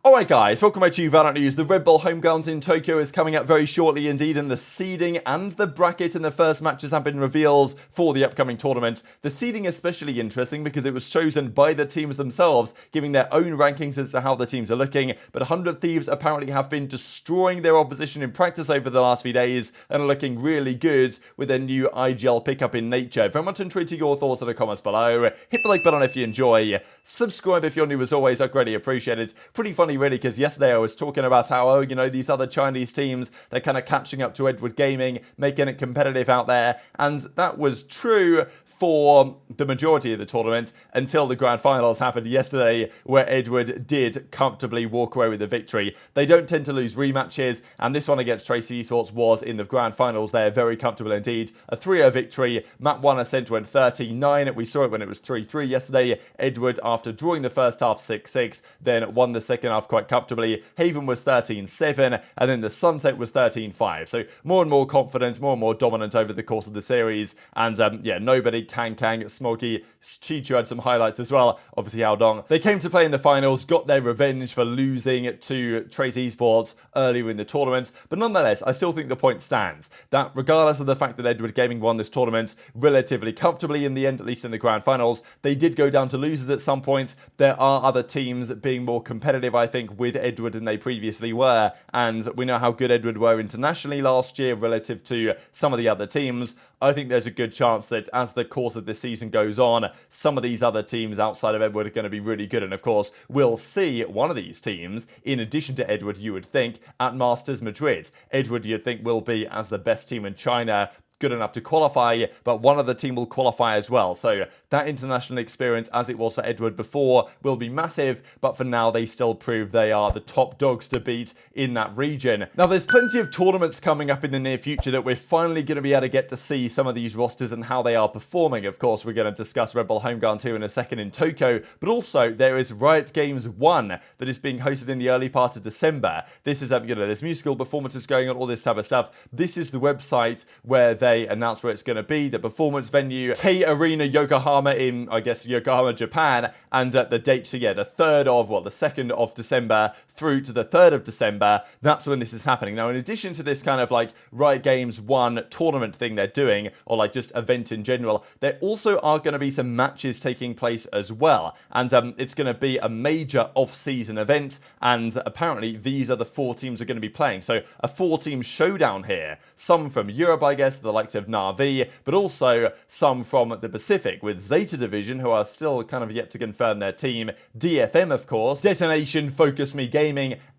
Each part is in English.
Alright guys, welcome back to VALORANT News. The Red Bull Homegrounds in Tokyo is coming up very shortly indeed, and the seeding and the bracket in the first matches have been revealed for the upcoming tournament. The seeding is especially interesting because it was chosen by the teams themselves, giving their own rankings as to how the teams are looking, but 100 Thieves apparently have been destroying their opposition in practice over the last few days and are looking really good with their new IGL pickup in nature. Very much intrigued to your thoughts in the comments below. Hit the like button if you enjoy. Subscribe if you're new as always, I'd greatly appreciate it. Pretty funny really, because yesterday I was talking about how, these other Chinese teams, they're kind of catching up to Edward Gaming, making it competitive out there, and that was true for the majority of the tournament until the grand finals happened yesterday, where Edward did comfortably walk away with the victory. They don't tend to lose rematches, and this one against Tracy Esports was in the grand finals there, very comfortable indeed. A 3-0 victory. Map 1 Ascent went 13-9. We saw it when it was 3-3 yesterday. Edward, after drawing the first half 6-6, then won the second half quite comfortably. Haven was 13-7, and then the Sunset was 13-5. So more and more confident, more and more dominant over the course of the series, and nobody Kang, Smokey, Chichu had some highlights as well, obviously Aldong. They came to play in the finals, got their revenge for losing to Trace Esports earlier in the tournament, but nonetheless, I still think the point stands, that regardless of the fact that Edward Gaming won this tournament relatively comfortably in the end, at least in the grand finals, they did go down to losers at some point. There are other teams being more competitive, I think, with Edward than they previously were, and we know how good Edward were internationally last year relative to some of the other teams. I think there's a good chance that as the course of this season goes on, some of these other teams outside of Edward are going to be really good. And of course, we'll see one of these teams, in addition to Edward, you would think, at Masters Madrid. Edward, you'd think, will be, as the best team in China, good enough to qualify, but one other team will qualify as well. So that international experience, as it was for Edward before, will be massive, but for now they still prove they are the top dogs to beat in that region. Now there's plenty of tournaments coming up in the near future that we're finally going to be able to get to see some of these rosters and how they are performing. Of course, we're going to discuss Red Bull Homegrounds here in a second in Tokyo, but also there is Riot Games 1 that is being hosted in the early part of December. This is, there's musical performances going on, all this type of stuff. This is the website where they announce where it's going to be, the performance venue, K Arena Yokohama in, I guess, Yokohama, Japan, and the date, so yeah, the 2nd of December through to the 3rd of December, that's when this is happening. Now, in addition to this kind of like Riot Games 1 tournament thing they're doing, or like just event in general, there also are going to be some matches taking place as well, and it's going to be a major off-season event, and apparently these are the 4 teams are going to be playing, so a 4-team showdown here, some from Europe, I guess, the likes of Na'Vi, but also some from the Pacific, with Zeta Division, who are still kind of yet to confirm their team, DFM, of course, Detonation, Focus Me Gaming,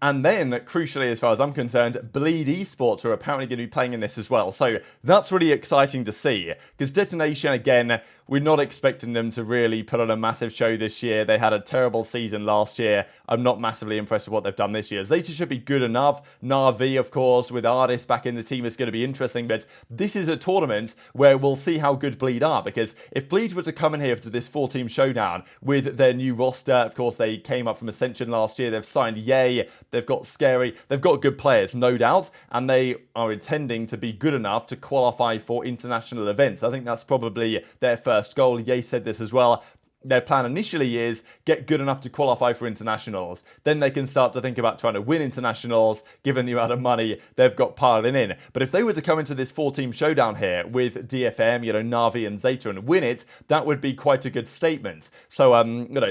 and then, crucially as far as I'm concerned, Bleed Esports are apparently going to be playing in this as well. So that's really exciting to see, because Detonation, again, we're not expecting them to really put on a massive show this year. They had a terrible season last year. I'm not massively impressed with what they've done this year. Zeta should be good enough. Na'Vi, of course, with Artist back in the team is going to be interesting, but this is a tournament where we'll see how good Bleed are, because if Bleed were to come in here to this 4-team showdown with their new roster, of course, they came up from Ascension last year, they've signed Yay, they've got Scary, they've got good players, no doubt, and they are intending to be good enough to qualify for international events. I think that's probably their first goal. Ye said this as well. Their plan initially is get good enough to qualify for internationals. Then they can start to think about trying to win internationals, given the amount of money they've got piling in. But if they were to come into this 4-team showdown here with DFM, Na'Vi and Zeta and win it, that would be quite a good statement. So,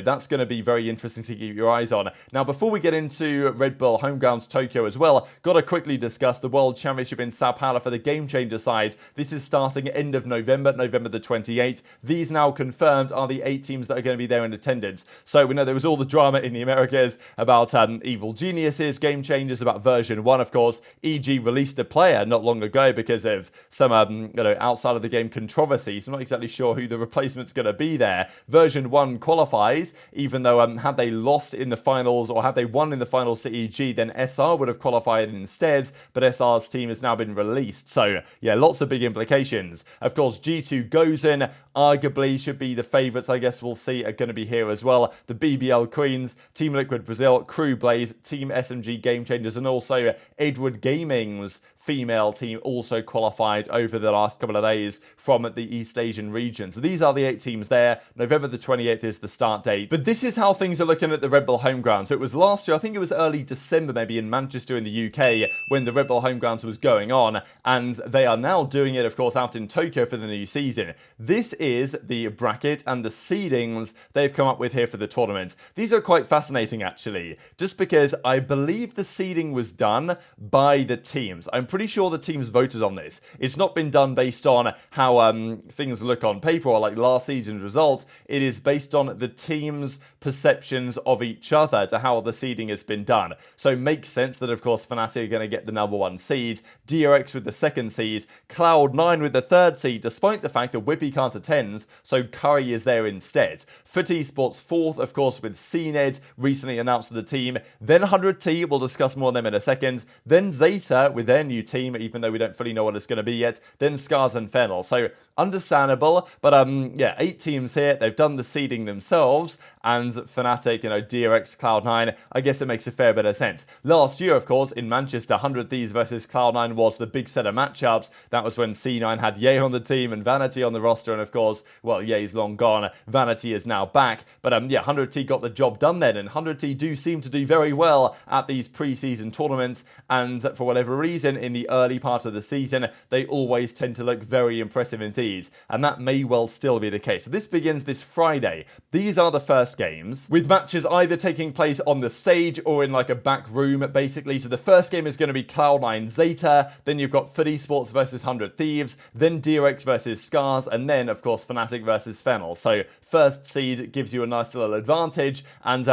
that's going to be very interesting to keep your eyes on. Now, before we get into Red Bull Homegrounds Tokyo as well, got to quickly discuss the World Championship in Sao Paulo for the Game Changer side. This is starting end of November, November the 28th. These now confirmed are the 8 teams that are going to be there in attendance. So we know there was all the drama in the Americas about Evil Geniuses, Game Changers, about version 1, of course. EG released a player not long ago because of some, outside of the game controversy. So I'm not exactly sure who the replacement's going to be there. Version 1 qualifies, even though had they lost in the finals or had they won in the finals to EG, then SR would have qualified instead, but SR's team has now been released. So, yeah, lots of big implications. Of course, G2 goes in, arguably should be the favourites, I guess we'll see, are going to be here as well. The BBL Queens, Team Liquid Brazil, Crew Blaze, Team SMG Game Changers, and also Edward Gaming's female team also qualified over the last couple of days from the East Asian region. So these are the 8 teams there. November the 28th is the start date. But this is how things are looking at the Red Bull home ground. So it was last year, I think it was early December maybe in Manchester in the UK when the Red Bull home grounds was going on, and they are now doing it, of course, out in Tokyo for the new season. This is the bracket and the seedings they've come up with here for the tournament. These are quite fascinating, actually, just because I believe the seeding was done by the teams. I'm pretty sure the teams voted on this. It's not been done based on how things look on paper or like last season's results. It is based on the teams' perceptions of each other to how the seeding has been done. So it makes sense that, of course, Fnatic are going to get the number 1 seed, DRX with the 2nd seed, Cloud9 with the 3rd seed, despite the fact that Whippy can't attend, so Curry is there instead. 100T Esports 4th, of course, with CNED recently announced to the team. Then 100T, we'll discuss more on them in a second. Then Zeta with their new team, even though we don't fully know what it's going to be yet. Then Scars and Fennel. So understandable, but yeah, 8 teams here. They've done the seeding themselves, and Fnatic, DRX, Cloud9, I guess it makes a fair bit of sense. Last year, of course, in Manchester, 100 Thieves versus Cloud9 was the big set of matchups. That was when C9 had Ye on the team and Vanity on the roster, and of course, well, Ye's long gone. Vanity is now back, but yeah, 100T got the job done then, and 100T do seem to do very well at these pre-season tournaments, and for whatever reason, in the early part of the season, they always tend to look very impressive indeed, and that may well still be the case. So this begins this Friday. These are the first games, with matches either taking place on the stage or in like a back room, basically. So the first game is going to be Cloud9 Zeta, then you've got 100 Esports versus 100 Thieves, then DRX versus Scars, and then, of course, Fnatic versus Fennel. So first seed gives you a nice little advantage, and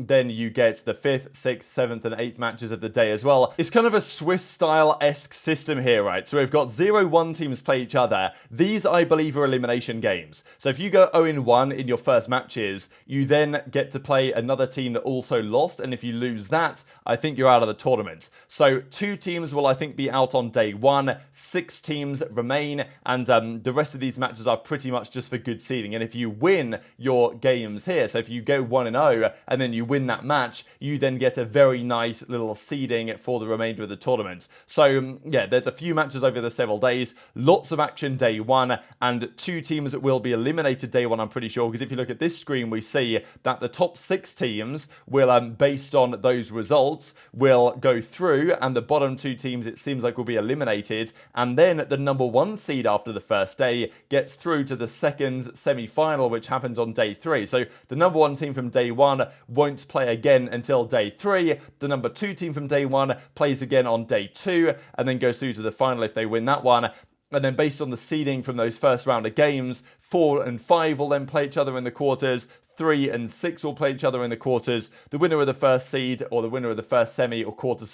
then you get the 5th, 6th, 7th, and 8th matches of the day as well. It's kind of a Swiss-style-esque system here, right? So we've got 0-1 teams play each other. These, I believe, are elimination games. So if you go 0-1 in your first matches, you then get to play another team that also lost, and if you lose that, I think you're out of the tournament. So 2 teams will, I think, be out on day 1, 6 teams remain, and the rest of these matches are pretty much just for good seeding. And if you win your games here, so if you go 1-0 and then you win that match, you then get a very nice little seeding for the remainder of the tournament. So yeah, there's a few matches over the several days, lots of action day 1, and 2 teams that will be eliminated day 1, I'm pretty sure, because if you look at this screen, we see that the top 6 teams will, based on those results, will go through, and the bottom 2 teams, it seems like, will be eliminated, and then the number 1 seed after the first day gets through to the second semi-final, which happens on day 3. So the number 1 team from day 1 won't play again until day 3. The number 2 team from day 1 plays again on day 2, and then goes through to the final if they win that one. And then based on the seeding from those first round of games, 4 and 5 will then play each other in the quarters. 3 and 6 will play each other in the quarters. The winner of the first seed, or the winner of the first semi or quarter,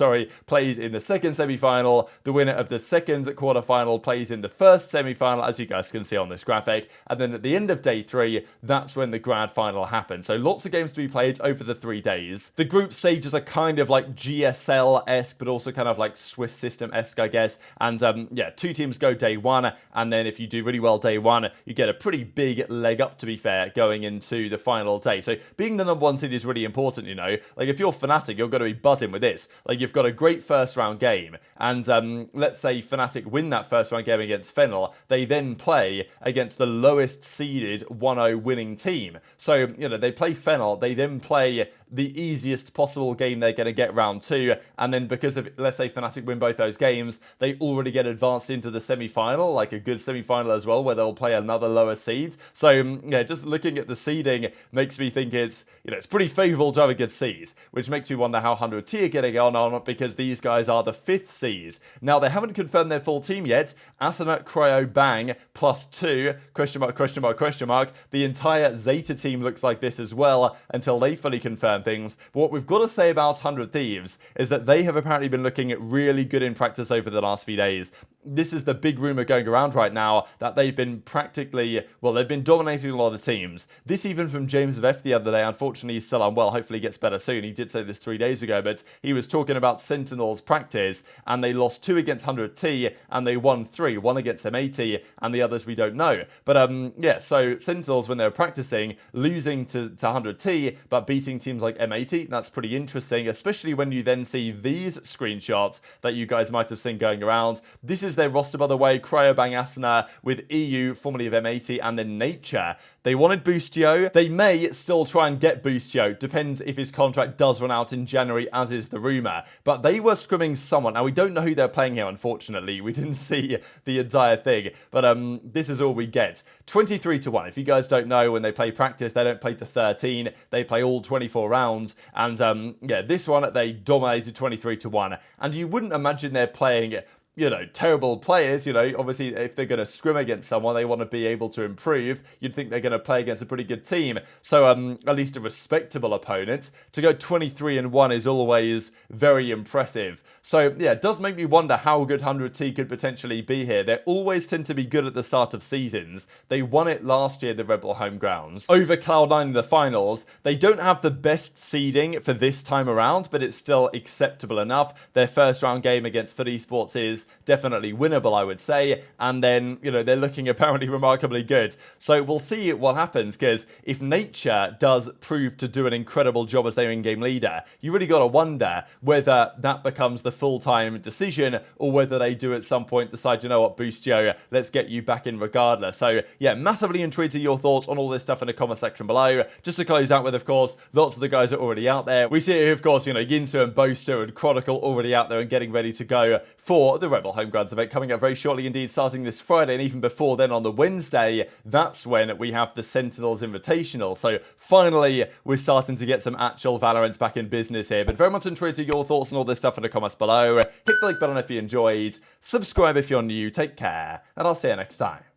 plays in the second semi-final. The winner of the second quarter-final plays in the first semi-final, as you guys can see on this graphic. And then at the end of day 3, that's when the grand final happens. So lots of games to be played over the 3 days. The group stages are kind of like GSL-esque, but also kind of like Swiss system-esque, I guess. And yeah, 2 teams go day 1, and then if you do really well day 1, you get a pretty big leg up, to be fair, going into the final day. So being the number 1 seed is really important, Like if you're Fnatic, you're going to be buzzing with this. Like you've got a great first round game, and let's say Fnatic win that first round game against Fennel, they then play against the lowest seeded 1-0 winning team. So, they play Fennel, they then play the easiest possible game they're going to get round 2, and then because of, let's say Fnatic win both those games, they already get advanced into the semi-final, like a good semi-final as well, where they'll play another lower seed. So yeah, just looking at the seeding makes me think it's, it's pretty favourable to have a good seed, which makes me wonder how 100T are getting on, because these guys are the 5th seed. Now, they haven't confirmed their full team yet. Asana, Cryo, Bang, +2, question mark, question mark, question mark. The entire Zeta team looks like this as well, until they fully confirm things. But what we've got to say about 100 Thieves is that they have apparently been looking really good in practice over the last few days. this is the big rumor going around right now, that they've been practically, well, they've been dominating a lot of teams. This even from James of F the other day. Unfortunately, he's still unwell. Hopefully he gets better soon. He did say this 3 days ago, but he was talking about Sentinels practice, and they lost 2 against 100T, and they won 3, 1 against M80, and the others we don't know. But yeah, so Sentinels, when they were practicing, losing to 100T, but beating teams like M80, that's pretty interesting, especially when you then see these screenshots that you guys might have seen going around. This is their roster, by the way. Cryobang Asuna with EU, formerly of M80, and then Nature. They wanted Boostio. They may still try and get Boostio. Depends if his contract does run out in January, as is the rumor. But they were scrimming someone. Now, we don't know who they're playing here, unfortunately. We didn't see the entire thing. But this is all we get. 23-1. If you guys don't know, when they play practice, they don't play to 13. They play all 24 rounds. And yeah, this one, they dominated 23-1. And you wouldn't imagine they're playing, you know, terrible players. You know, obviously, if they're going to scrim against someone, they want to be able to improve. You'd think they're going to play against a pretty good team. So, at least a respectable opponent. To go 23-1 is always very impressive. So, yeah, it does make me wonder how good 100T could potentially be here. They always tend to be good at the start of seasons. They won it last year, the Red Bull home grounds, over Cloud9 in the finals. They don't have the best seeding for this time around, but it's still acceptable enough. Their first round game against Esports is definitely winnable, I would say. And then, you know, they're looking apparently remarkably good. So we'll see what happens, because if Nature does prove to do an incredible job as their in-game leader, you really got to wonder whether that becomes the full-time decision, or whether they do at some point decide, you know what, Boostio, let's get you back in regardless. So yeah, massively intrigued to your thoughts on all this stuff in the comment section below. Just to close out with, of course, lots of the guys are already out there. We see here, of course, you know, Yinsu and Boaster and Chronicle already out there and getting ready to go for the Red Bull home grounds event coming up very shortly indeed, starting this Friday. And even before then, on the Wednesday, that's when we have the Sentinels Invitational. So finally, we're starting to get some actual Valorant back in business here. But very much intrigued to your thoughts on all this stuff in the comments below. Hit the like button if you enjoyed, subscribe if you're new, take care, and I'll see you next time.